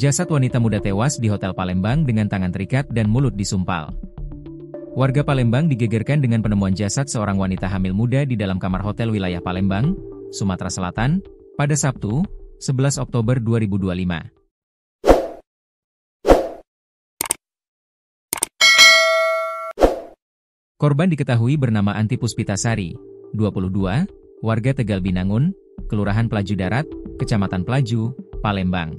Jasad wanita muda tewas di Hotel Palembang dengan tangan terikat dan mulut disumpal. Warga Palembang digegerkan dengan penemuan jasad seorang wanita hamil muda di dalam kamar hotel wilayah Palembang, Sumatera Selatan, pada Sabtu, 11 Oktober 2025. Korban diketahui bernama Anti Puspitasari, 22, warga Tegal Binangun, Kelurahan Pelaju Darat, Kecamatan Pelaju, Palembang.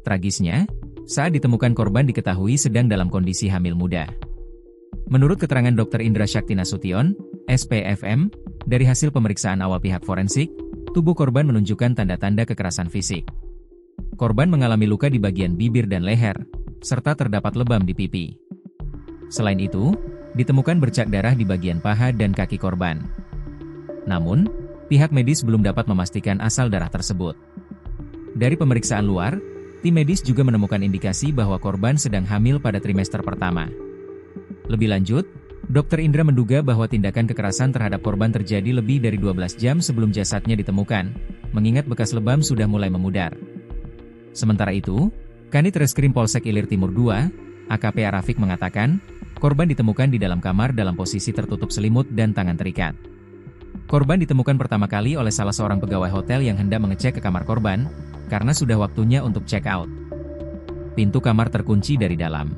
Tragisnya, saat ditemukan korban diketahui sedang dalam kondisi hamil muda. Menurut keterangan Dr. Indra Shakti Nasution, SPFM, dari hasil pemeriksaan awal pihak forensik, tubuh korban menunjukkan tanda-tanda kekerasan fisik. Korban mengalami luka di bagian bibir dan leher, serta terdapat lebam di pipi. Selain itu, ditemukan bercak darah di bagian paha dan kaki korban. Namun, pihak medis belum dapat memastikan asal darah tersebut. Dari pemeriksaan luar, tim medis juga menemukan indikasi bahwa korban sedang hamil pada trimester pertama. Lebih lanjut, Dr. Indra menduga bahwa tindakan kekerasan terhadap korban terjadi lebih dari 12 jam sebelum jasadnya ditemukan, mengingat bekas lebam sudah mulai memudar. Sementara itu, Kanit Reskrim Polsek Ilir Timur II, AKP Arafik mengatakan, korban ditemukan di dalam kamar dalam posisi tertutup selimut dan tangan terikat. Korban ditemukan pertama kali oleh salah seorang pegawai hotel yang hendak mengecek ke kamar korban, karena sudah waktunya untuk check out. Pintu kamar terkunci dari dalam.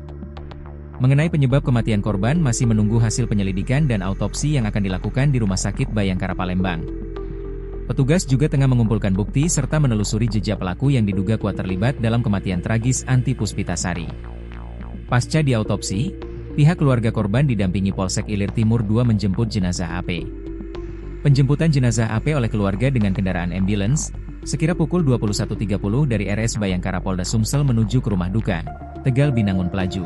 Mengenai penyebab kematian korban masih menunggu hasil penyelidikan dan autopsi yang akan dilakukan di Rumah Sakit Bayangkara Palembang. Petugas juga tengah mengumpulkan bukti serta menelusuri jejak pelaku yang diduga kuat terlibat dalam kematian tragis Anti Puspitasari. Pasca diautopsi, pihak keluarga korban didampingi Polsek Ilir Timur II menjemput jenazah AP. Penjemputan jenazah AP oleh keluarga dengan kendaraan ambulans, sekira pukul 21.30 dari RS Bayangkara Polda Sumsel menuju ke rumah duka, Tegal Binangun Pelaju.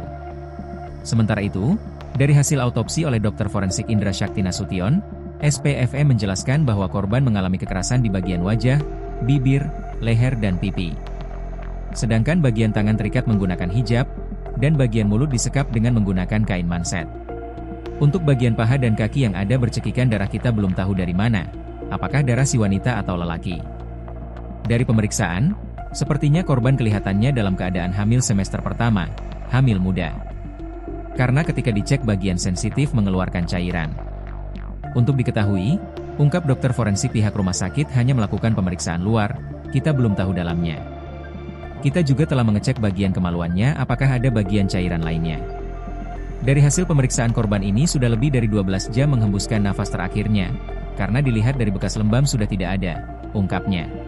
Sementara itu, dari hasil autopsi oleh Dr. Forensik Indra Shakti Nasution, SPFM menjelaskan bahwa korban mengalami kekerasan di bagian wajah, bibir, leher dan pipi. Sedangkan bagian tangan terikat menggunakan hijab, dan bagian mulut disekap dengan menggunakan kain manset. Untuk bagian paha dan kaki yang ada bercekikan darah kita belum tahu dari mana, apakah darah si wanita atau lelaki. Dari pemeriksaan, sepertinya korban kelihatannya dalam keadaan hamil semester pertama, hamil muda. Karena ketika dicek bagian sensitif mengeluarkan cairan. Untuk diketahui, ungkap dokter forensik pihak rumah sakit hanya melakukan pemeriksaan luar, kita belum tahu dalamnya. Kita juga telah mengecek bagian kemaluannya apakah ada bagian cairan lainnya. Dari hasil pemeriksaan korban ini sudah lebih dari 12 jam menghembuskan nafas terakhirnya, karena dilihat dari bekas lembam sudah tidak ada, ungkapnya.